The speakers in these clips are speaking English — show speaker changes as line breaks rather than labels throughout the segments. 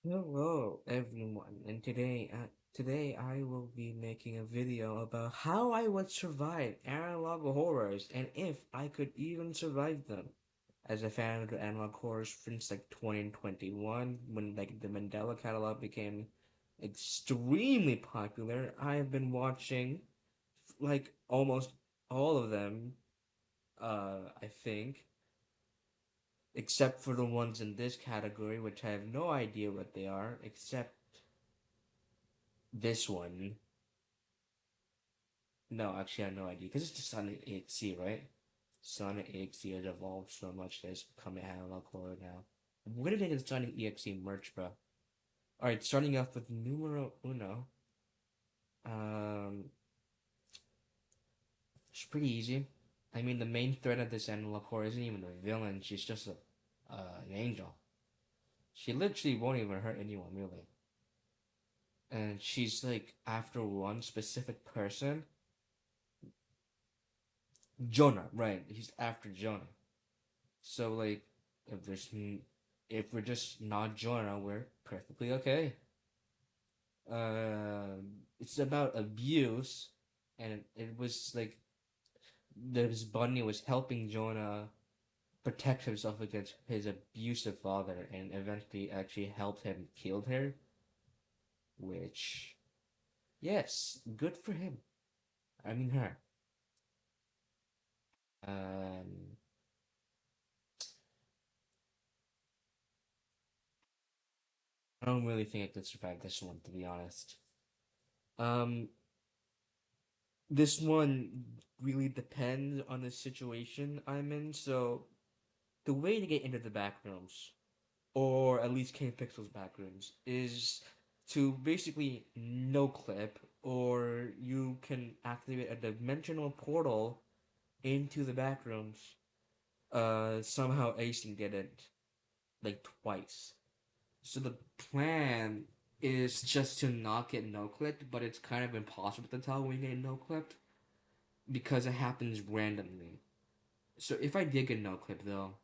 Hello everyone, and today I will be making a video about how I would survive analog horrors and if I could even survive them. As a fan of the analog horrors since like 2021, when like the Mandela catalog became extremely popular, I have been watching like almost all of them, I think, except for the ones in this category, which I have no idea what they are, except this one. No, actually, I have no idea because it's just Sonic EXE, right? Sonic EXE has evolved so much that it's becoming analog horror now. I'm gonna make a Sonic EXE merch, bro. Alright, starting off with numero uno. Um, it's pretty easy. I mean, the main threat of this analog horror isn't even a villain, she's just an angel. She literally won't even hurt anyone, really. And she's like after one specific person. Jonah, right? He's after Jonah. So like, if there's if we're just not Jonah, we're perfectly okay. It's about abuse, and it was like this bunny was helping Jonah protect himself against his abusive father, and eventually actually helped him kill her. Which, yes, good for him. I mean her. Um, I don't really think I could survive this one, to be honest. Um, this one really depends on the situation I'm in. So the way to get into the back rooms, or at least King Pixel's back rooms, is to basically no clip, or you can activate a dimensional portal into the back rooms. Somehow Acing did it like twice. So the plan is just to not get no clipped, but it's kind of impossible to tell when you get no clipped because it happens randomly. So if I did get no clip though,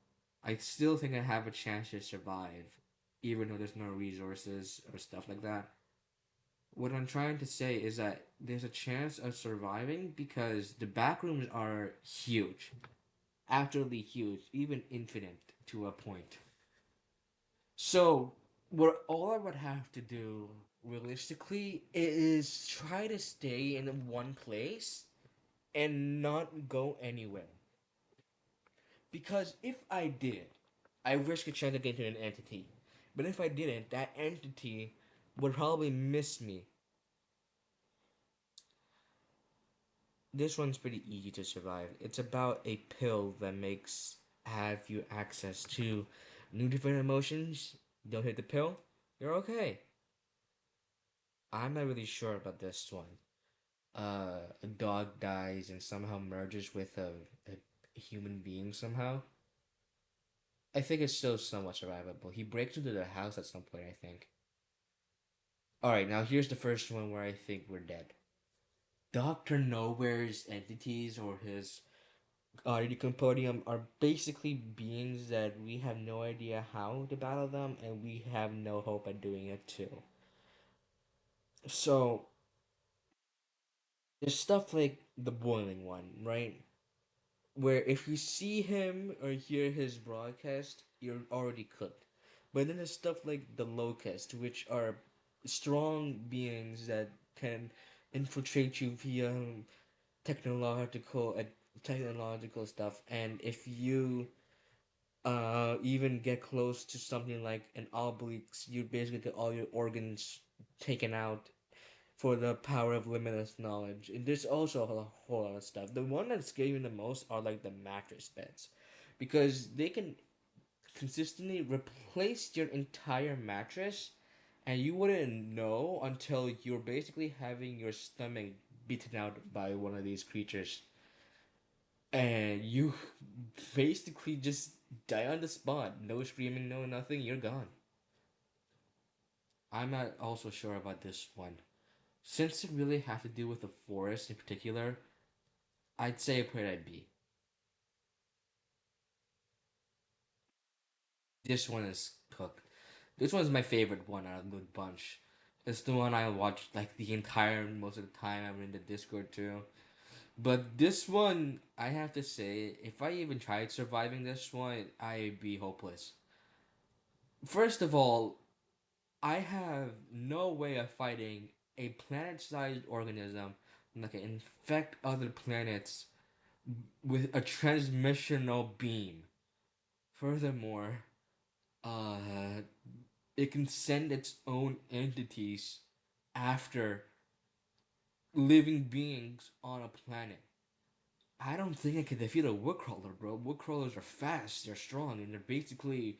I still think I have a chance to survive, even though there's no resources or stuff like that. What I'm trying to say is that there's a chance of surviving because the backrooms are huge, absolutely huge, even infinite to a point. So what all I would have to do realistically is try to stay in one place and not go anywhere. Because if I did, I risk a chance of getting an entity. But if I didn't, that entity would probably miss me. This one's pretty easy to survive. It's about a pill that makes have you access to new different emotions. Don't hit the pill, you're okay. I'm not really sure about this one. A dog dies and somehow merges with a human being somehow. I think it's still somewhat survivable. He breaks into the house at some point, I think. Alright, now here's the first one where I think we're dead. Dr. Nowhere's entities or his Decomposium are basically beings that we have no idea how to battle them, and we have no hope at doing it too. So, there's stuff like the boiling one, right? Where if you see him or hear his broadcast, you're already cooked. But then there's stuff like the locust, which are strong beings that can infiltrate you via technological uh, technological stuff. And if you even get close to something like an obliques, you basically get all your organs taken out for the power of limitless knowledge. And there's also a whole lot of stuff. The one that's scaring me the most are like the mattress beds, because they can consistently replace your entire mattress, and you wouldn't know until you're basically having your stomach beaten out by one of these creatures, and you basically just die on the spot. No screaming, no nothing. You're gone. I'm not also sure about this one. Since it really has to do with the forest in particular, I'd say I put it at B. This one is cooked. This one's my favorite one out of the bunch. It's the one I watched like the entire most of the time I'm in the Discord too. But this one, I have to say, if I even tried surviving this one, I'd be hopeless. First of all, I have no way of fighting a planet-sized organism that can infect other planets with a transmissional beam. Furthermore, uh, it can send its own entities after living beings on a planet. I don't think I could defeat a wood crawler, bro. Wood crawlers are fast, they're strong, and they're basically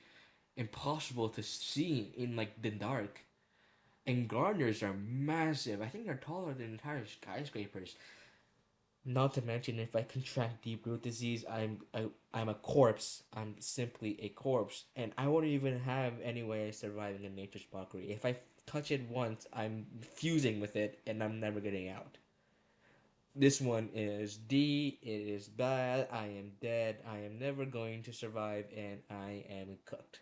impossible to see in like the dark. And gardeners are massive. I think they're taller than entire skyscrapers. Not to mention, if I contract deep root disease, I'm a corpse. I'm simply a corpse, and I won't even have any way of surviving in nature's mockery. If I touch it once, I'm fusing with it, and I'm never getting out. This one is D. It is bad. I am dead. I am never going to survive, and I am cooked.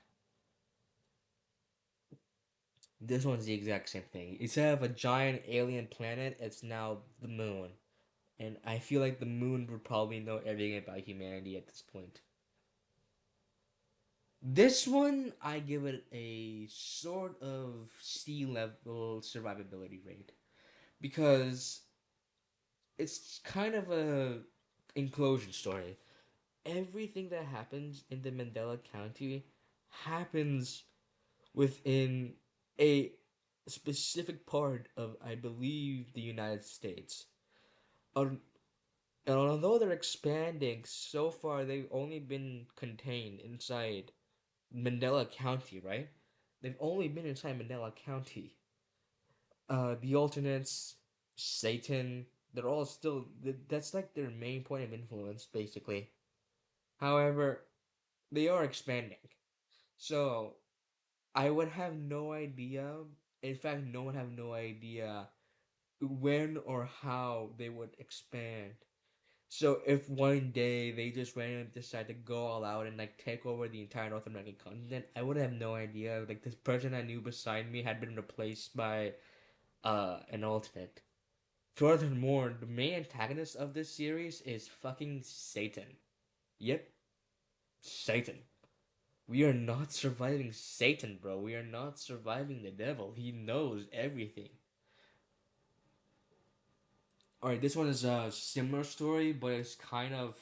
This one's the exact same thing. Instead of a giant alien planet, it's now the moon. And I feel like the moon would probably know everything about humanity at this point. This one, I give it a sort of sea level survivability rate because it's kind of a enclosure story. Everything that happens in the Mandela County happens within a specific part of, I believe, the United States. And although they're expanding, so far they've only been contained inside Mandela County, right? They've only been inside Mandela County. The alternates, Satan, they're all still. That's like their main point of influence, basically. However, they are expanding. So, I would have no idea. In fact, no one have no idea when or how they would expand. So if one day they just randomly decide to go all out and like take over the entire North American continent, I would have no idea. Like this person I knew beside me had been replaced by an alternate. Furthermore, the main antagonist of this series is fucking Satan. Yep, Satan. We are not surviving Satan, bro. We are not surviving the devil. He knows everything. Alright, this one is a similar story, but it's kind of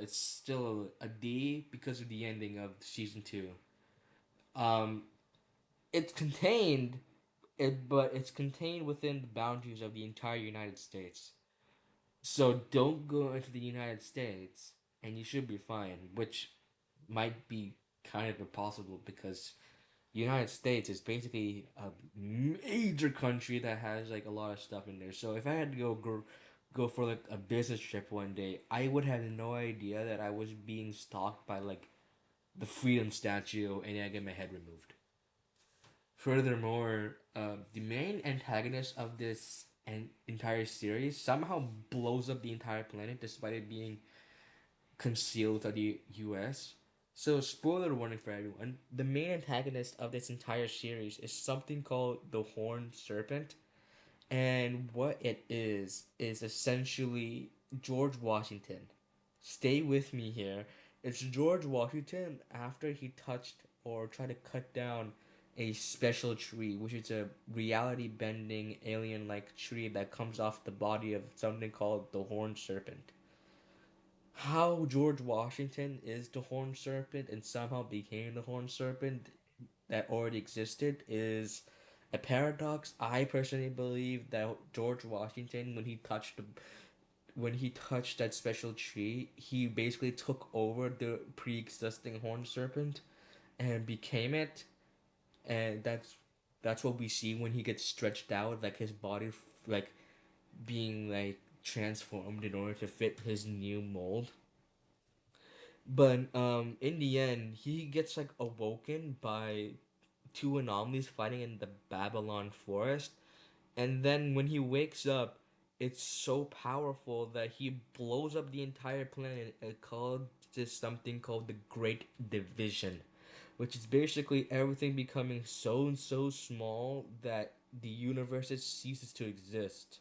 it's still a D because of the ending of season two. Um, it's contained, but it's contained within the boundaries of the entire United States. So don't go into the United States, and you should be fine. Which might be kind of impossible because United States is basically a major country that has like a lot of stuff in there. So if I had to go for like a business trip one day, I would have no idea that I was being stalked by like the Freedom Statue and I get my head removed. Furthermore, the main antagonist of this entire series somehow blows up the entire planet despite it being concealed to the US. So, spoiler warning for everyone. The main antagonist of this entire series is something called the Horned Serpent. And what it is essentially George Washington. Stay with me here. It's George Washington after he touched or tried to cut down a special tree, which is a reality bending alien like tree that comes off the body of something called the Horned Serpent. How George Washington is the Horned Serpent and somehow became the Horned Serpent that already existed is a paradox. I personally believe that George Washington, when he touched that special tree, he basically took over the pre-existing Horned Serpent and became it, and that's what we see when he gets stretched out, like his body, like being like transformed in order to fit his new mold. But in the end, he gets like awoken by two anomalies fighting in the Babylon forest, and then when he wakes up, it's so powerful that he blows up the entire planet and called this something called the Great Division. which is basically everything becoming so and so small that the universe ceases to exist.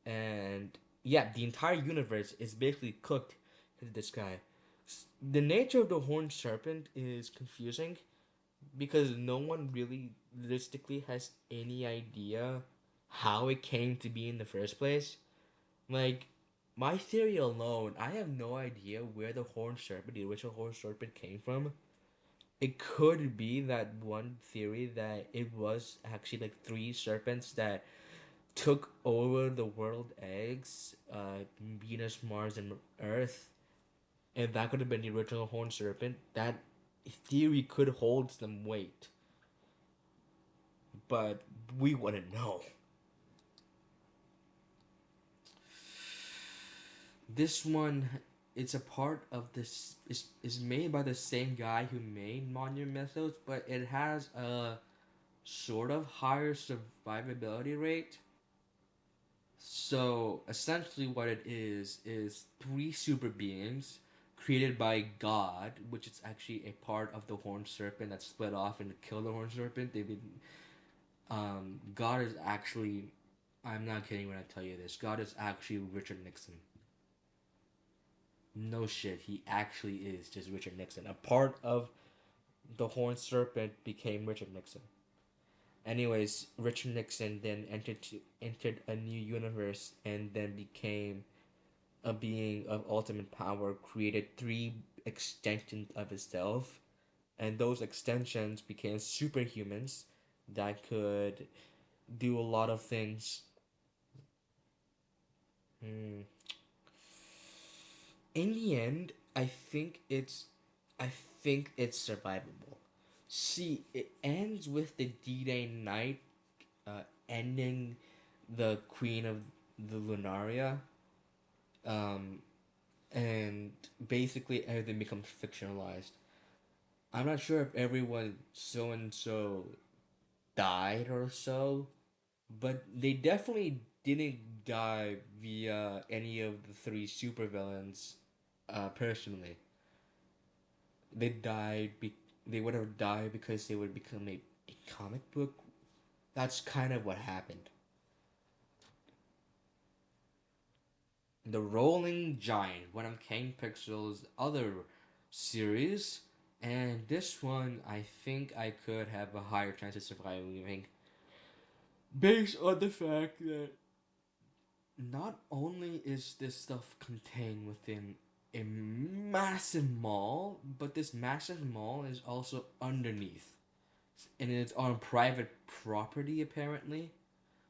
And yeah, the entire universe is basically cooked into the sky. The nature of the horned serpent is confusing because no one really realistically has any idea how it came to be in the first place. Like, my theory alone, I have no idea where the horned serpent, the original horned serpent, came from. It could be that one theory that it was actually like three serpents that took over the world eggs, Venus, Mars, and Earth, and that could have been the original horned serpent. That theory could hold some weight, but we wouldn't know. This one, it's a part of this is made by the same guy who made Monument Methods, but it has a sort of higher survivability rate. So essentially, what it is three super beings created by God, which is actually a part of the horned serpent that split off and killed the horned serpent. They've been God is actually, I'm not kidding when I tell you this. God is actually Richard Nixon. No shit, he actually is just Richard Nixon. A part of the horned serpent became Richard Nixon. Anyways, Richard Nixon then entered a new universe and then became a being of ultimate power, created three extensions of itself, and those extensions became superhumans that could do a lot of things. Hmm. In the end, I think it's survivable. See, it ends with the D-Day night ending the Queen of the Lunaria, um, and basically everything becomes fictionalized. I'm not sure if everyone so and so died or so, but they definitely didn't die via any of the three supervillains. Personally, they died. They would have died because they would become a comic book. That's kind of what happened. The Rolling Giant, one of Kane Pixel's other series, and this one I think I could have a higher chance of surviving based on the fact that not only is this stuff contained within a massive mall, but this massive mall is also underneath. And it's on private property apparently.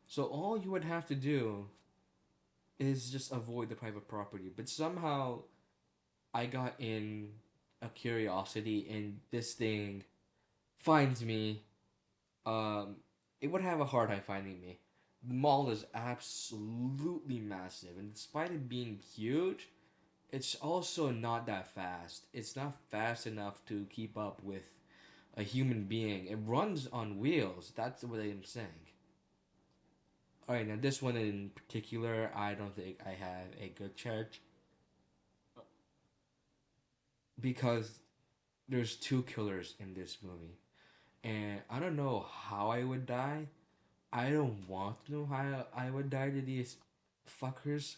So all you would have to do is just avoid the private property. But somehow I got in a curiosity and this thing finds me. Um it would have a hard time finding me. The mall is absolutely massive, and despite it being huge, it's also not that fast. It's not fast enough to keep up with a human being. It runs on wheels. That's what I'm saying. Alright, now this one in particular, I don't think I have a good charge because there's two killers in this movie. And I don't know how I would die. I don't want to know how I would die to these fuckers.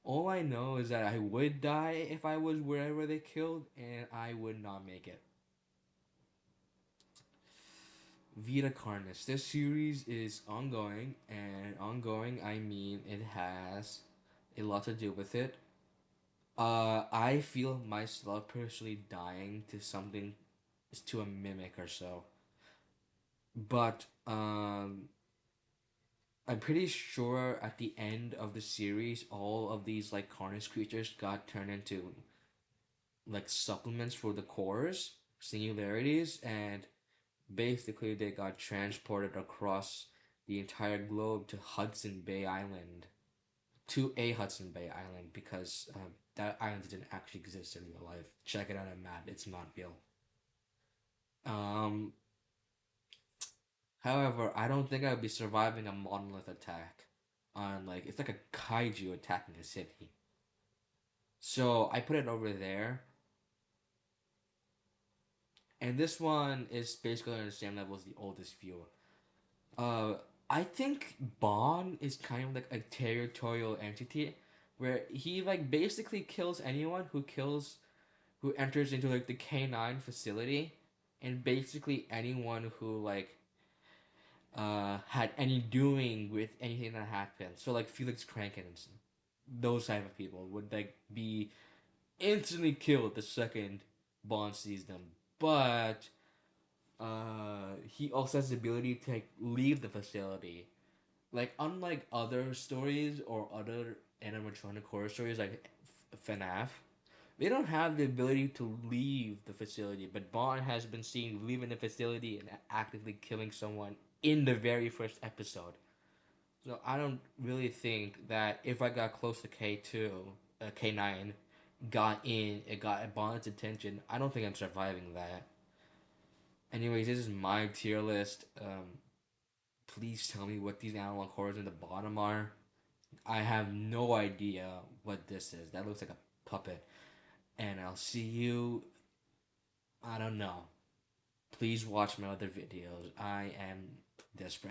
All I know is that I would die if I was wherever they killed, and I would not make it. Vita Carnus. This series is ongoing, and ongoing I mean it has a lot to do with it. I feel myself personally dying to something, to a mimic or so. But I'm pretty sure at the end of the series, all of these like Carnage creatures got turned into like supplements for the cores, singularities, and basically they got transported across the entire globe to Hudson Bay Island, to a Hudson Bay Island, because that island didn't actually exist in real life. Check it out on a map; it's not real. Um, However, I don't think I would be surviving a monolith attack. On like it's like a kaiju attacking a city. So I put it over there. And this one is basically on the same level as the oldest few. Uh, I think Bond is kind of like a territorial entity, where he like basically kills anyone who enters into like the K9 facility, and basically anyone who like had any doing with anything that happened. So like Felix Krankenstein, those type of people would like be instantly killed the second Bond sees them. But he also has the ability to like leave the facility. Like unlike other stories or other animatronic horror stories like FNAF, they don't have the ability to leave the facility. But Bond has been seen leaving the facility and actively killing someone in the very first episode. So I don't really think that if I got close to K9, got in, it got Bond's attention. I don't think I'm surviving that. Anyways, this is my tier list. Please tell me what these analog horrors in the bottom are. I have no idea what this is. That looks like a puppet. And I'll see you. I don't know. Please watch my other videos. I am desperate.